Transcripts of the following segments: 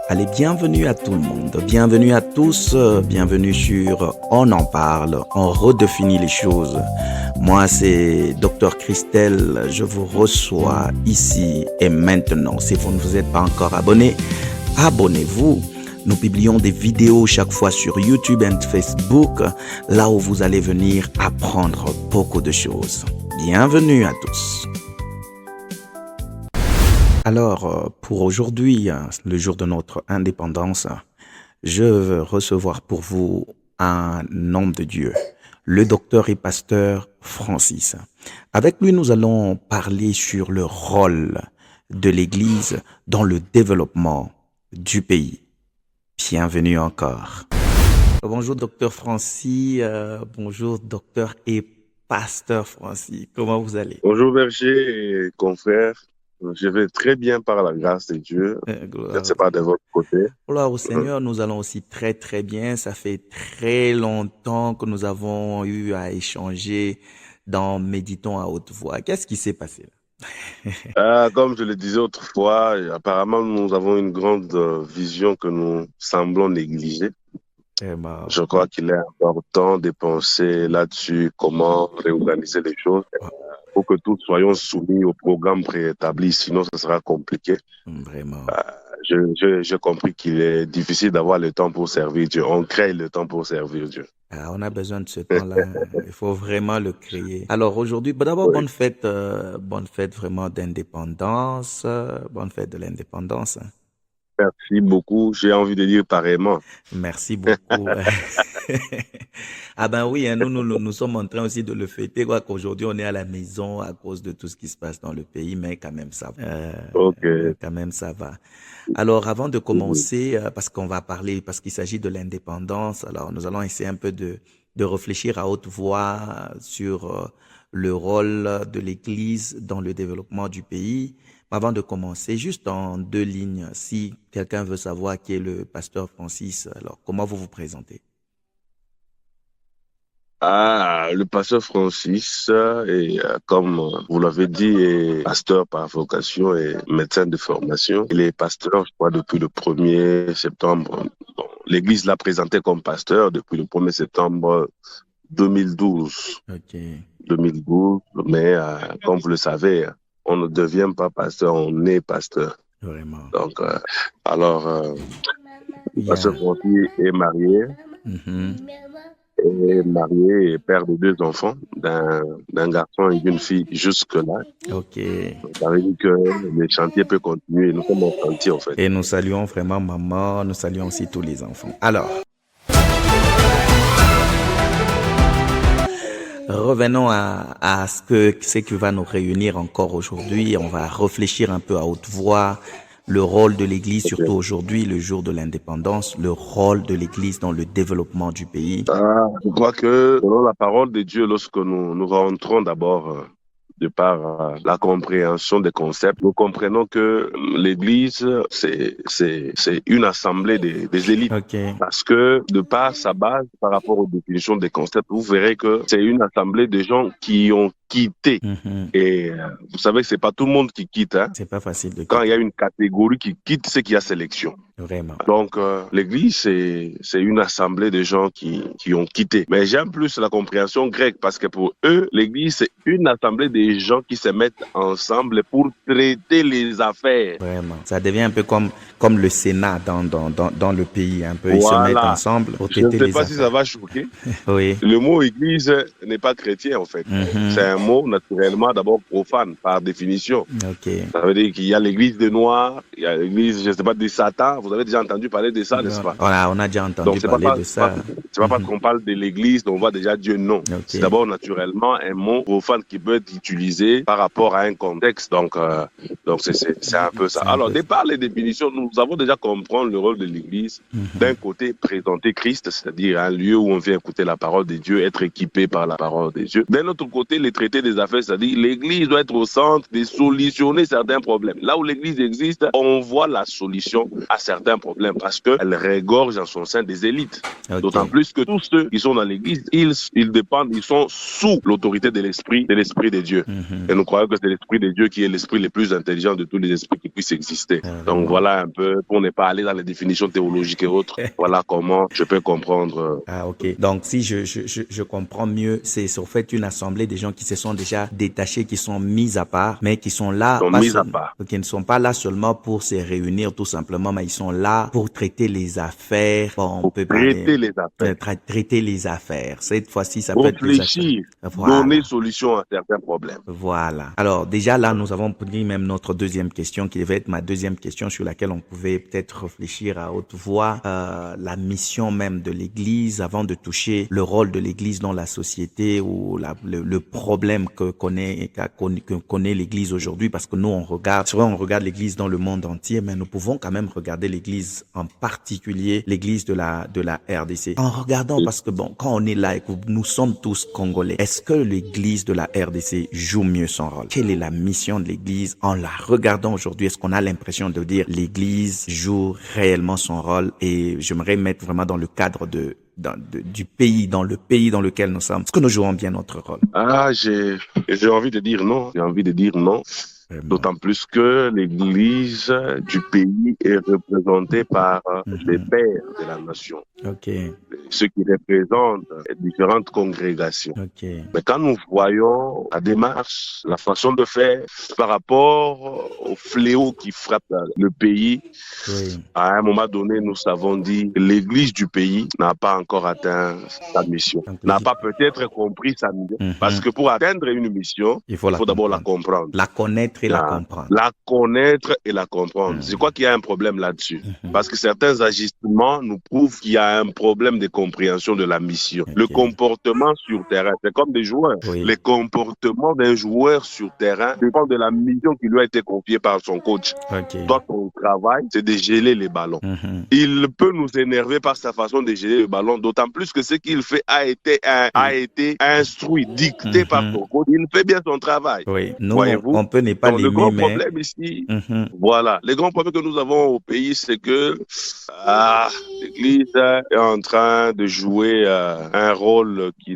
Allez, bienvenue à tout le monde, bienvenue à tous, bienvenue sur On en parle, on redéfinit les choses. Moi, c'est Dr Christelle, je vous reçois ici et maintenant. Si vous ne vous êtes pas encore abonné, abonnez-vous. Nous publions des vidéos chaque fois sur YouTube et Facebook, là où vous allez venir apprendre beaucoup de choses. Bienvenue à tous. Alors, pour aujourd'hui, le jour de notre indépendance, je veux recevoir pour vous un homme de Dieu, le docteur et pasteur Francis. Avec lui, nous allons parler sur le rôle de l'Église dans le développement du pays. Bienvenue encore. Bonjour docteur Francis, bonjour docteur et pasteur Francis, comment vous allez? Bonjour berger et confrères, je vais très bien par la grâce de Dieu. Je ne Gloire, sais pas de votre côté. gloire au Seigneur, nous allons aussi très très bien. Ça fait très longtemps que nous avons eu à échanger dans Méditons à haute voix. Qu'est-ce qui s'est passé là? Comme je le disais autrefois, apparemment nous avons une grande vision que nous semblons négliger. Vraiment, Je crois qu'il est important de penser là-dessus, comment réorganiser les choses pour que tous soyons soumis au programme préétabli, sinon ce sera compliqué. vraiment. J'ai compris qu'il est difficile d'avoir le temps pour servir Dieu. On crée le temps pour servir Dieu. Ah, on a besoin de ce temps-là. Il faut vraiment le créer. Alors aujourd'hui, d'abord, Oui. bonne fête vraiment d'indépendance, bonne fête de l'indépendance. Merci beaucoup. J'ai envie de dire pareillement. Merci beaucoup. Ah ben oui, hein, nous sommes en train aussi de le fêter, quoi qu'aujourd'hui on est à la maison à cause de tout ce qui se passe dans le pays, mais quand même ça va. Ok. Quand même ça va. Alors avant de Mhm. commencer, parce qu'on va parler, parce qu'il s'agit de l'indépendance, alors nous allons essayer un peu de réfléchir à haute voix sur le rôle de l'Église dans le développement du pays. Avant de commencer, juste en deux lignes, si quelqu'un veut savoir qui est le pasteur Francis, alors comment vous vous présentez? Le pasteur Francis, comme vous l'avez dit, est pasteur par vocation et médecin de formation. Il est pasteur, je crois, depuis le 1er septembre. Bon, l'Église l'a présenté comme pasteur depuis le 1er septembre 2012. Ok, 2012, mais comme vous le savez, on ne devient pas pasteur, on est pasteur. vraiment. Donc, le pasteur Yeah. Francis est marié. Mhm. Est marié et père de deux enfants, d'un garçon et d'une fille jusque-là. Ok. Donc, ça veut dire que le chantier peut continuer. Nous sommes en chantier, en fait. Et nous saluons vraiment maman, nous saluons aussi tous les enfants. Alors, revenons à ce qui va nous réunir encore aujourd'hui. On va réfléchir un peu à haute voix le rôle de l'Église, Ok. surtout aujourd'hui, le jour de l'indépendance, le rôle de l'Église dans le développement du pays. Je crois que selon la parole de Dieu, lorsque nous rentrons d'abord de par la compréhension des concepts, nous comprenons que l'Église, c'est une assemblée des élites. Ok. Parce que de par sa base, par rapport aux définitions des concepts, vous verrez que c'est une assemblée de gens qui ont quitté. Mhm. Et vous savez que c'est pas tout le monde qui quitte. Hein. C'est pas facile de Quand il y a quitter, une catégorie qui quitte, c'est qu'il y a sélection. vraiment. Donc, l'Église, c'est une assemblée de gens qui ont quitté. Mais j'aime plus la compréhension grecque parce que pour eux, l'Église, c'est une assemblée de gens qui se mettent ensemble pour traiter les affaires. Vraiment. Ça devient un peu comme le Sénat dans le pays. Un peu, ils se mettent Voilà. ensemble pour Je ne traiter sais les pas si ça affaires. va choquer. Oui. Le mot Église n'est pas chrétien, en fait. C'est Mhm. un mot naturellement d'abord profane, par définition. Ok. Ça veut dire qu'il y a l'Église des Noirs, il y a l'Église, je ne sais pas, des Satans. Vous avez déjà entendu parler de ça, n'est-ce pas? On a déjà entendu Donc, parler de ça. c'est pas parce qu'on parle de l'Église qu'on voit déjà Dieu, non. Ok. C'est d'abord naturellement un mot profane qui peut être utilisé par rapport à un contexte. Donc c'est un peu ça. C'est un Alors, peu de ça. par les définitions, nous avons déjà compris le rôle de l'Église. D'un côté, présenter Christ, c'est-à-dire un lieu où on vient écouter la parole de Dieu, être équipé par la parole de Dieu. D'un autre côté, les traités des affaires, c'est-à-dire l'Église doit être au centre de solutionner certains problèmes. Là où l'Église existe, on voit la solution à certains problèmes parce qu'elle regorge en son sein des élites. Ok. D'autant plus puisque tous ceux qui sont dans l'église, ils dépendent, ils sont sous l'autorité de l'esprit de Dieu. Et nous croyons que c'est l'esprit de Dieu qui est l'esprit le plus intelligent de tous les esprits qui puissent exister. Donc voilà un peu, pour ne pas aller dans les définitions théologiques et autres, voilà comment je peux comprendre. Ah, ok. Donc si je comprends mieux, c'est en fait une assemblée des gens qui se sont déjà détachés, qui sont mis à part, mais qui sont là, qui ne sont pas là seulement pour se réunir tout simplement, mais ils sont là pour traiter les affaires. Bon, on peut traiter les affaires. Traiter les affaires. Cette fois-ci, ça réfléchir, peut être des affaires. Voilà. Donner solution à certains problèmes. Voilà. Alors déjà là, nous avons pris même notre deuxième question, qui devait être ma deuxième question sur laquelle on pouvait peut-être réfléchir à haute voix, la mission même de l'Église, avant de toucher le rôle de l'Église dans la société ou le problème que connaît l'Église aujourd'hui, parce que nous on regarde l'Église dans le monde entier, mais nous pouvons quand même regarder l'Église en particulier, l'Église de la RDC. En regardant, parce que bon, quand on est là et que nous sommes tous Congolais, est-ce que l'Église de la RDC joue mieux son rôle? Quelle est la mission de l'Église en la regardant aujourd'hui? Est-ce qu'on a l'impression de dire l'Église joue réellement son rôle? Et j'aimerais mettre vraiment dans le cadre du pays, dans le pays dans lequel nous sommes. Est-ce que nous jouons bien notre rôle? Ah, j'ai envie de dire non. J'ai envie de dire non. D'autant plus que l'Église du pays est représentée par les pères de la nation. Ceux qui représentent les différentes congrégations. Mais quand nous voyons la démarche, la façon de faire par rapport au fléau qui frappe le pays, à un moment donné, nous avons dit que l'Église du pays n'a pas encore atteint sa mission, n'a pas peut-être compris sa mission. Parce que pour atteindre une mission, il faut d'abord la comprendre. La connaître et la comprendre. La connaître et la comprendre. Je crois qu'il y a un problème là-dessus. Parce que certains agissements nous prouvent qu'il y a un problème de compréhension de la mission. Le comportement sur terrain, c'est comme des joueurs. Les comportements d'un joueur sur terrain dépend de la mission qui lui a été confiée par son coach. Toi, ton travail, c'est de geler les ballons. Il peut nous énerver par sa façon de geler le ballon, d'autant plus que ce qu'il fait a été instruit, dicté par son coach. Il fait bien son travail. Nous, on peut ne pas l'aimer, le grand problème ici, voilà. Le grand problème que nous avons au pays, c'est que l'Église est en train de jouer un rôle qui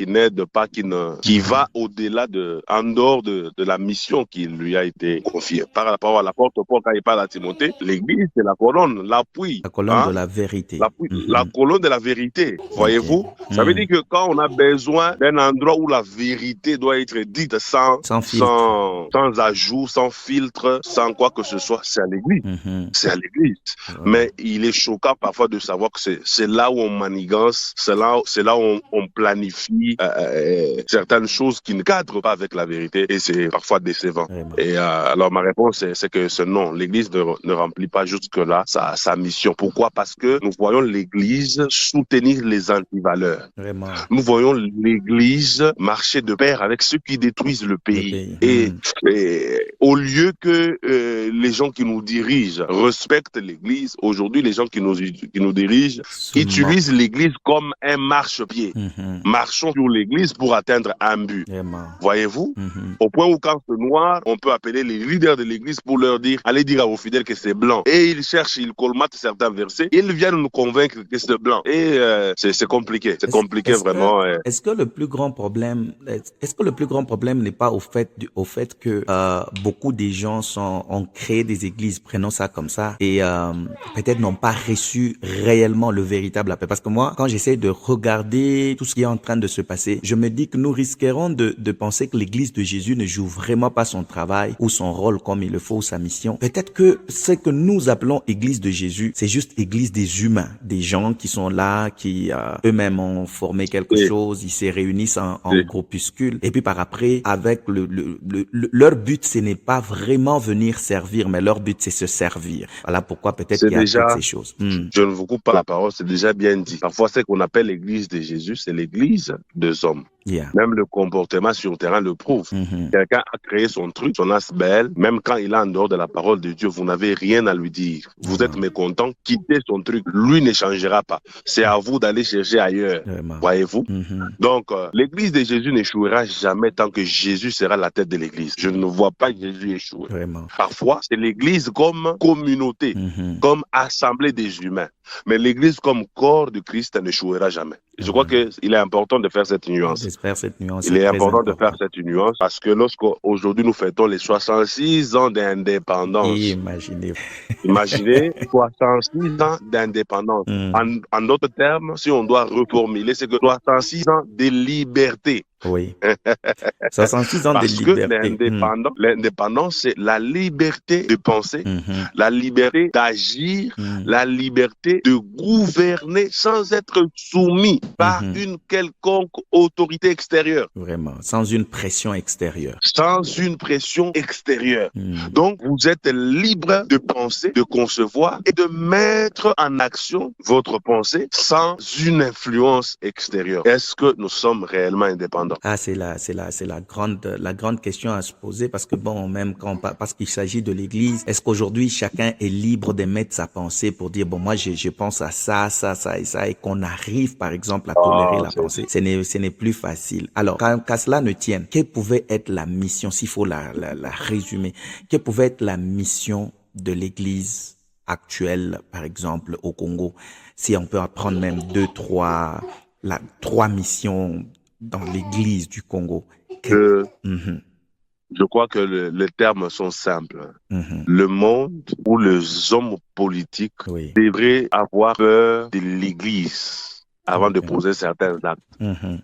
n'aide pas, qui va au-delà en dehors de la mission qui lui a été confiée. Par rapport à l'apôtre Paul, quand il parle à Timothée, l'Église, c'est la colonne, l'appui. La colonne de la vérité. La colonne de la vérité. Voyez-vous? Ça veut dire que quand on a besoin d'un endroit où la vérité doit être dite sans ajout, sans filtre, sans quoi que ce soit, c'est à l'Église. C'est à l'Église. Mais il est choquant parfois de savoir que c'est là où on manigance, c'est là où on planifie certaines choses qui ne cadrent pas avec la vérité, et c'est parfois décevant. Et alors ma réponse c'est que non, l'Église ne remplit pas jusque-là sa mission. Pourquoi? Parce que nous voyons l'Église soutenir les antivaleurs. Nous voyons l'Église marcher de pair avec ceux qui détruisent le pays. Et au lieu que les gens qui nous dirigent respectent l'Église, aujourd'hui les gens qui nous dirigent utilisent l'Église comme un marchepied. Marchons sur l'Église pour atteindre un but. Voyez-vous? Au point où quand c'est noir, on peut appeler les leaders de l'Église pour leur dire, allez dire à vos fidèles que c'est blanc. Et ils cherchent, ils colmatent certains versets, ils viennent nous convaincre que c'est blanc. Et c'est compliqué. C'est compliqué vraiment. Est-ce que le plus grand problème n'est pas au fait que beaucoup des gens ont créé des églises, prenons ça comme ça, et peut-être n'ont pas reçu réellement le véritable appel? Parce que moi, quand j'essaie de regarder tout ce qui est en train de se passer, je me dis que nous risquerons de penser que l'église de Jésus ne joue vraiment pas son travail ou son rôle comme il le faut, ou sa mission. Peut-être que ce que nous appelons église de Jésus, c'est juste église des humains, des gens qui sont là, qui eux-mêmes ont formé quelque chose, ils se réunissent en groupuscule, et puis par après, avec leur but, ce n'est pas vraiment venir servir, mais leur but, c'est se servir. Voilà pourquoi peut-être qu'il y a toutes ces choses. Je ne vous coupe pas la parole, c'est déjà bien dit. Parfois, ce qu'on appelle l'église de Jésus, c'est l'église des hommes. Même le comportement sur le terrain le prouve. Quelqu'un a créé son truc, son asbel, même quand il est en dehors de la parole de Dieu, vous n'avez rien à lui dire. Vous êtes mécontent, quittez son truc. Lui ne changera pas. C'est à vous d'aller chercher ailleurs. Voyez-vous? Donc, l'église de Jésus n'échouera jamais tant que Jésus sera la tête de l'église. Je ne vois pas Jésus échouer. Parfois, c'est l'église comme communauté, comme assemblée des humains. mais l'Église comme corps de Christ n'échouera jamais. Je crois qu'il est important de faire cette nuance. Il est important de faire cette nuance parce que lorsqu'aujourd'hui nous fêtons les 66 ans d'indépendance. Imaginez 66 ans d'indépendance. En d'autres termes, si on doit reformuler, c'est que 66 ans de liberté. Oui. 66 ans de liberté. Parce que l'indépendance, c'est la liberté de penser, la liberté d'agir, la liberté de gouverner sans être soumis par une quelconque autorité extérieure. Vraiment, sans une pression extérieure. Sans une pression extérieure. Donc, vous êtes libre de penser, de concevoir et de mettre en action votre pensée sans une influence extérieure. Est-ce que nous sommes réellement indépendants? Ah, c'est la grande question à se poser parce que bon, même parce qu'il s'agit de l'Église, est-ce qu'aujourd'hui chacun est libre d'émettre sa pensée pour dire bon, moi je pense à ça et ça et qu'on arrive par exemple à tolérer la pensée. Ce n'est plus facile. Alors, qu'à cela ne tienne, quelle pouvait être la mission, s'il faut la résumer, quelle pouvait être la mission de l'Église actuelle, par exemple, au Congo? Si on peut apprendre même trois missions dans l'Église du Congo. Je crois que les termes sont simples. Le monde ou les hommes politiques devraient avoir peur de l'Église avant de poser certains actes.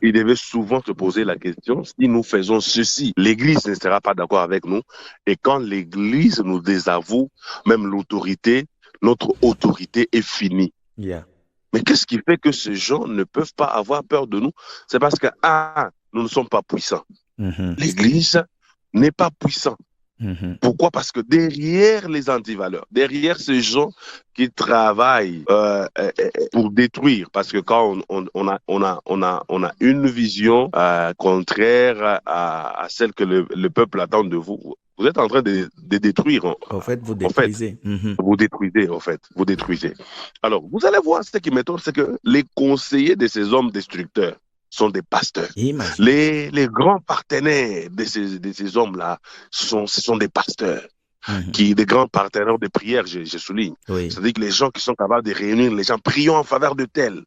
Ils devaient souvent se poser la question, si nous faisons ceci, l'Église ne sera pas d'accord avec nous. Et quand l'Église nous désavoue, même notre autorité est finie. Mais qu'est-ce qui fait que ces gens ne peuvent pas avoir peur de nous? C'est parce que, nous ne sommes pas puissants. L'Église n'est pas puissante. Pourquoi? Parce que derrière les antivaleurs, derrière ces gens qui travaillent pour détruire, parce que quand on a une vision contraire à celle que le peuple attend de vous, vous êtes en train de détruire. En fait, vous détruisez. Vous détruisez, en fait. Vous détruisez. Alors, vous allez voir, ce qui m'étonne, c'est que les conseillers de ces hommes destructeurs sont des pasteurs. Les grands partenaires de ces hommes-là, ce sont des pasteurs. Des grands partenaires de prière, je souligne. C'est-à-dire que les gens qui sont capables de réunir les gens, prions en faveur de tel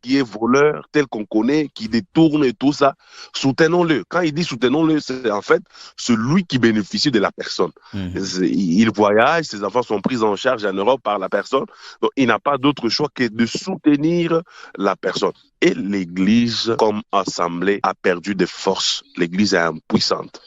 qui est voleur, tel qu'on connaît, qui détourne et tout ça, soutenons-le. Quand il dit soutenons-le, c'est en fait celui qui bénéficie de la personne. Il voyage, ses enfants sont pris en charge en Europe par la personne, donc il n'a pas d'autre choix que de soutenir la personne. Et l'Église, comme assemblée, a perdu de force. L'Église est impuissante.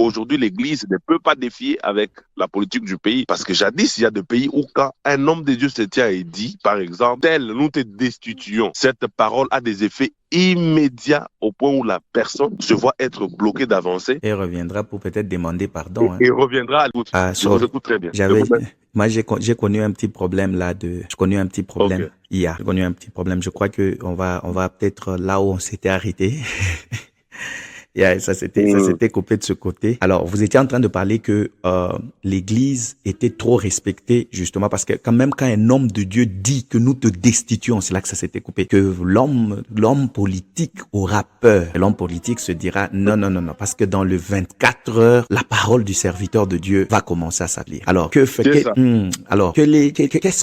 Aujourd'hui, l'Église ne peut pas défier avec la politique du pays. Parce que jadis, il y a des pays où quand un homme de Dieu se tient et dit, par exemple, tel, nous te destituons, cette parole a des effets immédiats au point où la personne se voit être bloquée d'avancer. Et reviendra pour peut-être demander pardon. Et reviendra à l'écoute. Je vous écoute très bien. Moi, j'ai connu un petit problème là je connais un petit problème. J'ai connu un petit problème. Je crois que on va peut-être là où on s'était arrêté. Ça s'était coupé de ce côté. Alors, vous étiez en train de parler que l'Église était trop respectée, justement, parce que quand un homme de Dieu dit que nous te destituons, c'est là que ça s'était coupé, que l'homme politique aura peur. L'homme politique se dira non, parce que dans le 24 heures, la parole du serviteur de Dieu va commencer à s'appliquer. Alors, qu'est-ce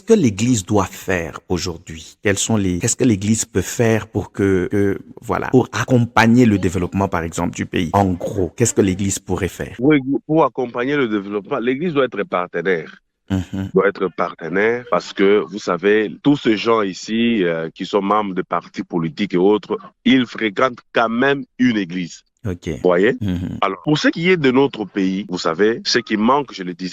que l'Église doit faire aujourd'hui? Qu'est-ce que l'Église peut faire pour pour accompagner le développement, par exemple, du pays? En gros, qu'est-ce que l'Église pourrait faire? Oui, pour accompagner le développement, l'Église doit être partenaire. Doit être partenaire parce que, vous savez, tous ces gens ici qui sont membres de partis politiques et autres, ils fréquentent quand même une église. Vous voyez? Alors, pour ce qui est de notre pays, vous savez, ce qui manque, je l'ai dit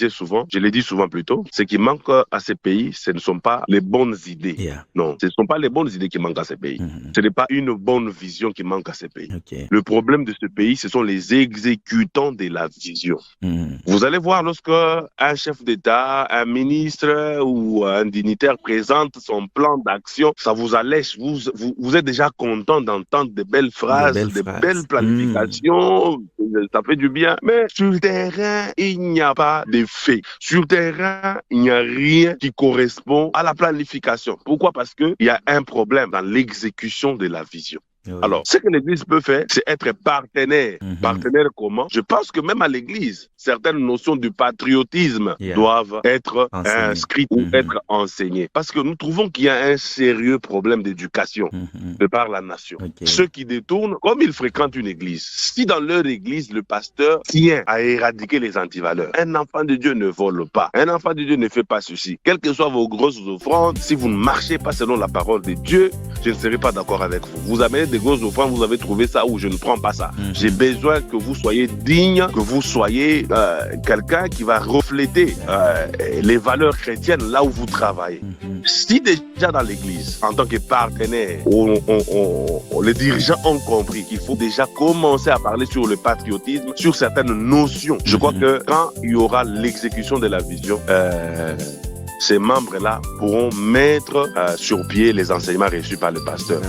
souvent plutôt, ce qui manque à ces pays, ce ne sont pas les bonnes idées. Non, ce ne sont pas les bonnes idées qui manquent à ces pays. Ce n'est pas une bonne vision qui manque à ces pays. Le problème de ce pays, ce sont les exécutants de la vision. Vous allez voir, lorsque un chef d'État, un ministre ou un dignitaire présente son plan d'action, ça vous allège. Vous êtes déjà content d'entendre de belles phrases, de belles planifications. Ça fait du bien. Mais sur le terrain, il n'y a pas de fait. Sur le terrain, il n'y a rien qui correspond à la planification. Pourquoi? Parce qu'il y a un problème dans l'exécution de la vision. Oui. Alors, ce que l'Église peut faire, c'est être partenaire. Mhm. Partenaire comment? Je pense que même à l'Église, certaines notions du patriotisme Yeah. doivent être Enseigné. inscrites ou Mhm. être enseignées. Parce que nous trouvons qu'il y a un sérieux problème d'éducation Mhm. de par la nation. Ok. Ceux qui détournent, comme ils fréquentent une église, si dans leur église, le pasteur tient à éradiquer les antivaleurs, un enfant de Dieu ne vole pas. Un enfant de Dieu ne fait pas ceci. Quelles que soient vos grosses offrandes, si vous ne marchez pas selon la parole de Dieu, je ne serai pas d'accord avec vous. Vous amenez des grosses offrandes, vous avez trouvé ça ou je ne prends pas ça. Mhm. J'ai besoin que vous soyez digne, que vous soyez quelqu'un qui va refléter les valeurs chrétiennes là où vous travaillez. Mhm. Si déjà dans l'église, en tant que partenaire, les dirigeants ont compris qu'il faut déjà commencer à parler sur le patriotisme, sur certaines notions, je crois que quand il y aura l'exécution de la vision, ces membres-là pourront mettre sur pied les enseignements reçus par le pasteur.